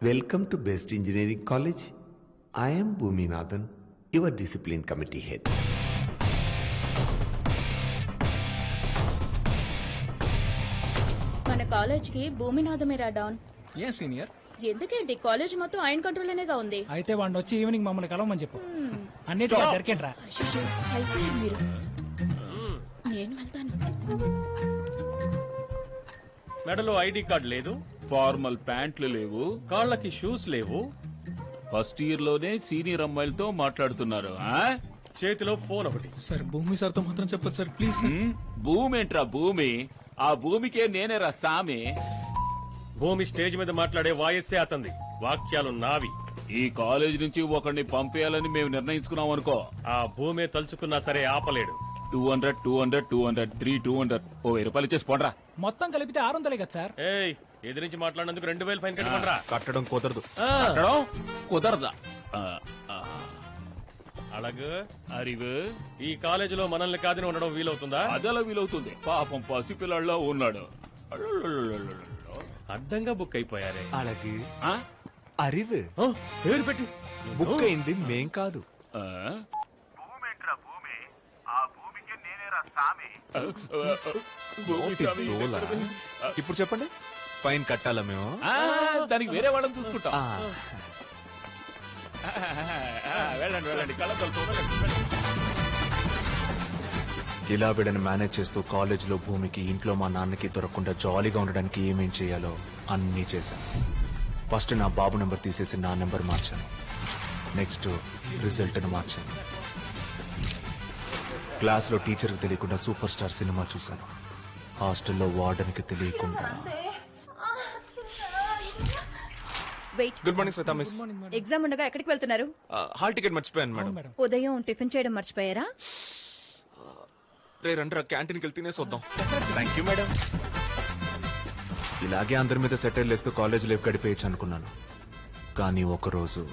Welcome to Best Engineering College. I am Bhuminathan, your discipline committee head. మన కాలేజ్కి భూమినాథమేరా don. A senior? ఎందుకేంటి college మొత్తం ఆయన కంట్రోల్లోనేగా ఉంది. అయితే వాడిని వచ్చి ఈవినింగ్ మమ్మల్ని కలవమని చెప్పు. అన్నిటికీ దొరికేంట్రా? అయిపోయారు మీరు. నేను వెళ్తాను. మెడలో ఐడి కార్డు లేదు, ఫార్మల్ ప్యాంట్లు లేవు, కాళ్ళకి షూస్ లేవు, ఫస్ట్ ఇయర్ లోనే సీనియర్ అమ్మాయిలతో మాట్లాడుతున్నారు. చేతిలో ఫోన్ ఒకటి. సార్ భూమి సార్ తో మాత్రం చెప్పదు సార్ ప్లీజ్. భూమి ఏంట్రా భూమి? ఆ భూమికే నేనేరా సామి. భూమి స్టేజ్ మీద మాట్లాడే వాయిస్సే అతంది, వాక్యాలు నావి. ఈ కాలేజ్ నుంచి ఒకరిని పంపేయాలని మేము నిర్ణయించుకున్నాం అనుకో, ఆ భూమే తలుచుకున్నా సరే ఆపలేడు. 200 200 200 300 ఓ 1000 రూపాయలు ఇచ్చేసి పోండ్రా. మొత్తం కలిపితే 600 కదా సార్. ఏయ్, ఎదిరించి మాట్లాడినందుకు 2000 ఫైన్ కట్టమంటారా? కట్టడం కుదరదు. కట్టడం కుదరదా? అలాగే అరివు ఈ కాలేజీలో మనల్ని కాదని ఉండడం వీలవుతుందా? అదలా వీలవుతుంది. పాపం పసిపిల్లాళ్ళ ఉన్నాడు. అడ్డంగా బుక్ అయిపోయారే. అలాగే అరివు పేరు పెట్టి బుక్ అయింది మేం కాదు. ఇప్పుడు చెప్పండి, ఫైన్ కట్టాలా మేము? దానికి వేరే వాళ్ళని చూసుకుంటాం. వెళ్ళండి వెళ్ళండి. ఇలా వీడని మేనేజ్ చేస్తూ కాలేజ్ లో భూమికి, ఇంట్లో మా నాన్నకి దొరకకుండా జాలీగా ఉండడానికి ఏమేం చేయాలో అన్నీ చేశాను. ఫస్ట్ నా బాబు నెంబర్ తీసేసి నా నెంబర్ మార్చాను. నెక్స్ట్ రిజల్ట్ ను మార్చాను. క్లాస్ లో టీచర్ కి తెలియకుండా సూపర్ స్టార్ సినిమా చూశాను. హాస్టల్లో వార్డెన్ కి తెలియకుండా. గుడ్ మార్నింగ్ శ్వేత మిస్. ఎగ్జామ్ ఉండగా ఎక్కడికి వెళ్తున్నారు? హాల్ టికెట్ మర్చిపోయాను మేడం. ఉదయం టిఫిన్ చేయడం మర్చిపోయారా? రే రండి, క్యాంటీన్కి వెళ్తేనే చూద్దాం. Thank you madam. ఇలాగే అందరి మీద సెటిల్ వేస్తూ కాలేజ్ లైఫ్ గడిపేయచ్చు అనుకున్నాను. కానీ ఒకరోజు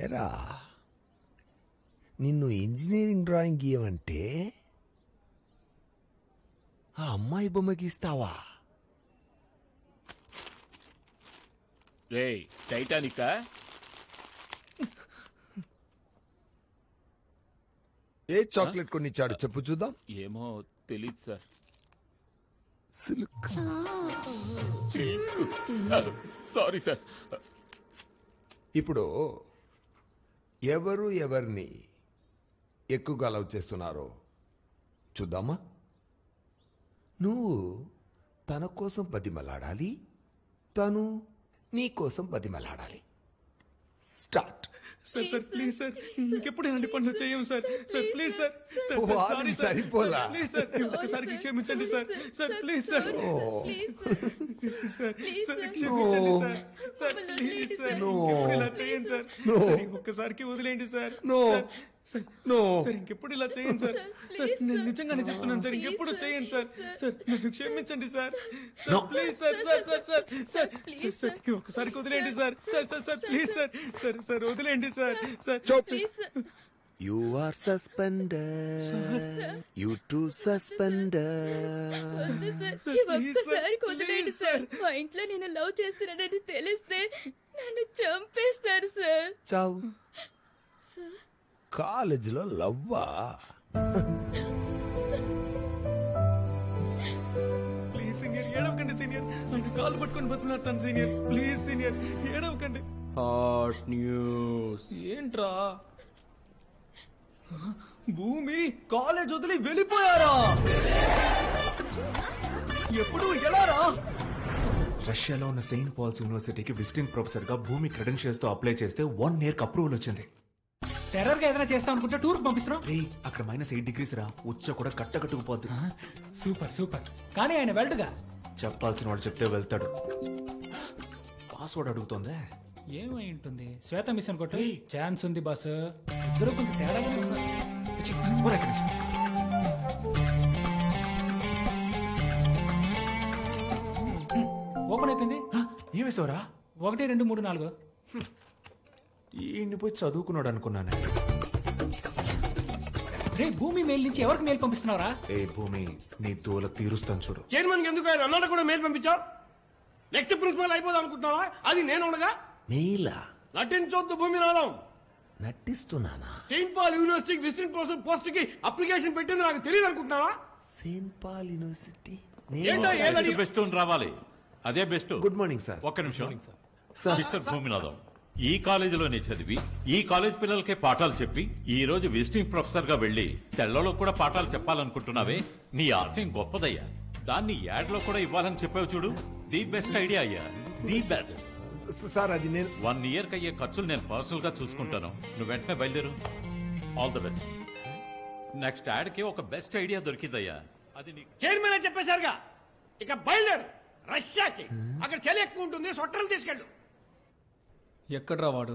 ఏరా, నిన్ను ఇంజనీరింగ్ డ్రాయింగ్ గీయమంటే ఆ అమ్మాయి బొమ్మ గీస్తావా? రే టైటానికా? ఏ చాక్లెట్ కొనిచ్చాడు చెప్పు చూద్దాం. ఏమో తెలీదు సార్. సిల్క్. Sorry sir. ఇప్పుడు ఎవరు ఎవరిని ఎక్కువగా లవ్ చేస్తున్నారో చూద్దామా? నువ్వు తన కోసం బతిమలాడాలి, తను నీ కోసం బతిమలాడాలి. Start. Sir sir please sir, ఇంకెప్పుడు ఇలాంటి పనులు చేయం సార్. Sir please sir. సరిపోలా. ప్లీజ్ సార్, ఒక్కసారికి క్షమించండి sir. Sir please sir. Sir క్షమించండి సార్. సార్ ప్లీజ్ సార్, ఇంకెప్పుడు ఇలా చేయండి సార్. ఒక్కసారికి వదిలేండి సార్. సార్ ఇంకెప్పుడు ఇలా చేయండి సార్. సార్ నేను నిజంగానే చెప్తున్నాను సార్, ఇంకెప్పుడు చేయండి సార్. సార్ నన్ను క్షమించండి sir. Please sir. Sir sir sir sir sir ఒక్కసారికి వదిలేండి sir. Sir sir sir please sir. Sir sir వదిలేండి sir. Sir please. You are suspended. You too suspended. ఒక్కసారి కుదిలేండి సార్. మా ఇంట్లో నేను లవ్ చేస్తున్నానని తెలిస్తే నన్ను చంపేస్తారు సార్. చావు. కాలేజీలో లవ్వా? ప్లీజ్ సీనియర్ ఏడవకండి సీనియర్. ఆయన కాలు పట్టుకొని బతుకులాడతాను సీనియర్. ప్లీజ్ సీనియర్ ఏడవకండి. Hot news. ఏంట్రా? భూమి కాలేజ్ వదిలి వెళ్ళిపోయారా? ఎప్పుడు ఎలారా? రష్యాలో ఉన్న సెయింట్ పాల్స్ యూనివర్సిటీకి విజిటింగ్ ప్రొఫెసర్ గా భూమి క్రెడెన్షియల్స్ తో అప్లై చేస్తే 1 year అప్రూవల్ వచ్చింది. టెర్రర్ గా ఏదైనా చేస్తాం అనుకుంటే టూర్ పంపిస్తున్నాం. అక్కడ -8 degrees రా, ఉచ్చ కూడా కట్టకట్టుకుపోద్ది. Super super. కానీ ఆయన వెల్డ్గా చెప్పాల్సిన వాడు చెప్తే వెళ్తాడు. పాస్వర్డ్ అడుగుతోందే. ఏమై ఉంటుంది? శ్వేత మిస్ అనుకోండి. ఛాన్స్ ఉంది బాస్. ఇద్దరు కొంచెం తేడాగా ఓపెన్ అయిపోయింది. ఏమేసావరా? 1 2 3 4. ఈయన్ని పోయి చదువుకున్నాడు అనుకున్నాను. రే భూమి మెయిల్ నుంచి ఎవరికి మెయిల్ పంపిస్తున్నారా? ఏ భూమి, నీ దూల తీరుస్తాను చూడు. చైర్మన్ ఎందుకు అన్నాడు కూడా మెయిల్ పంపించావు? నెక్స్ట్ ప్రిన్సిపల్ అయిపోదాం అనుకుంటున్నావా? అది నేను ఉండగా మెయిలా? నటించొద్దు భూమినాథం. నటిస్తున్నానా? Saint Paul university visiting post కి అప్లికేషన్ పెట్టింది నాకు తెలియదు అనుకుంటున్నావా? Saint Paul university. ఏంటో ఏదని బెస్ట్ రావాలి, అదే బెస్ట్. Good morning sir. ఒక్క నిమిషం మిస్టర్ భూమినాథం, ఈ కాలేజీలోనే చదివి ఈ కాలేజ్ పిల్లలకే పాఠాలు చెప్పి ఈ రోజు విజిటింగ్ ప్రొఫెసర్ గా వెళ్లి తెల్లలో కూడా పాఠాలు చెప్పాలనుకుంటున్నావే, నీ ఆశయం గొప్పదయ్యా. దాన్ని యాడ్ లో కూడా ఇవ్వాలని చెప్పావు చూడు, ది బెస్ట్ ఐడియా అయ్యా, ది బెస్ట్. సార్ అది నేను 1 year కి అయ్యే ఖర్చులు నేను పర్సనల్ గా చూసుకుంటాను. నువ్వు వెంటనే బయలుదేరు. All the best. Next add కి ఒక బెస్ట్ ఐడియా దొరికిందయ్యా, అది నీకు. చైర్మన్ చెప్పేశారుగా, ఇక బయలుదేరు రష్యాకి. అక్కడ చలి ఎక్కువ ఉంటుంది, సొట్టలు తీసుకెళ్ళు. ఎక్కడ్రా వాడు?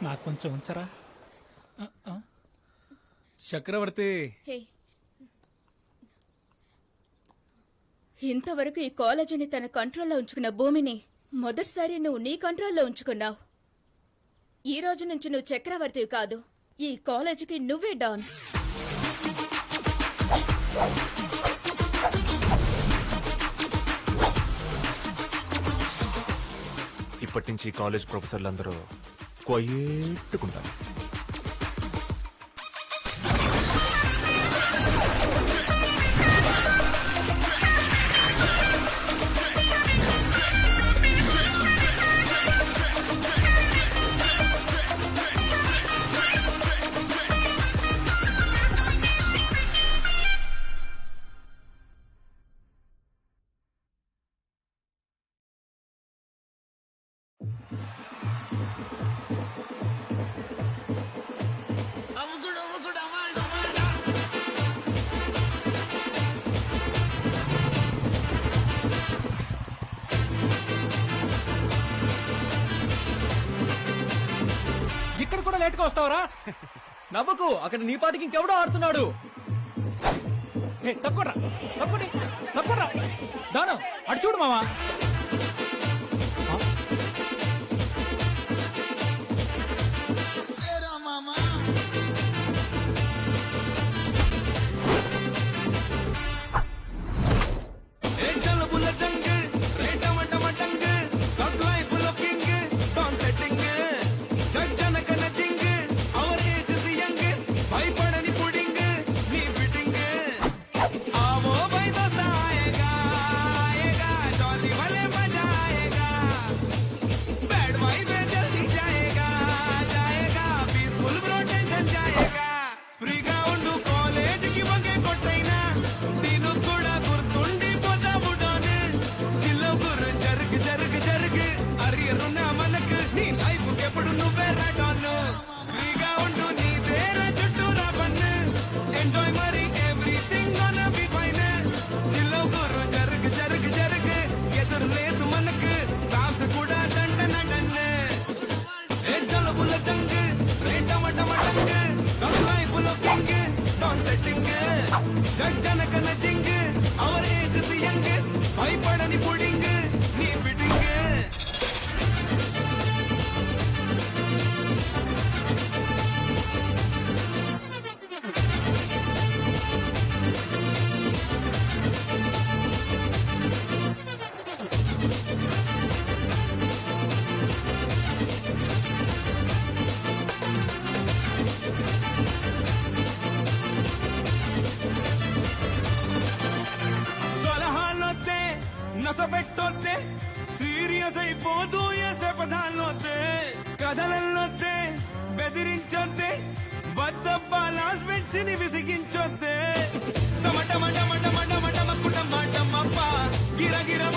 నాకు కొంచెం ఉంచరా? చక్రవర్తి, హే, ఇంతవరకు ఈ కాలేజీని తన కంట్రోల్లో ఉంచుకున్న భూమిని మొదటిసారి నువ్వు నీ కంట్రోల్లో ఉంచుకున్నావు. ఈ రోజు నుంచి నువ్వు చక్రవర్తివి కాదు, ఈ కాలేజీకి నువ్వే డాన్. ఇప్పటి నుంచి కాలేజ్ ప్రొఫెసర్లందరూ క్వైట్కుంటారు. ఇక్కడ కూడా లేట్ గా వస్తావరా? నవ్వకు, అక్కడ నీ పాటికి ఇంకెవడో ఆడుతున్నాడు. తప్పకుండా తప్పకుండా తప్పకుండా దాను అటు చూడు మావా. నసబెట్టొద్దే, సీరియస్ అయిపోదు ఎసపదాలొద్దే, కథలల్లొద్దే, బెదిరించొద్దే, బద్దబ్బాలాస్ పెంచిని విసిగించొద్దే. టమటమటమటమటమటమకుటమటమప్ప గిరగిరమ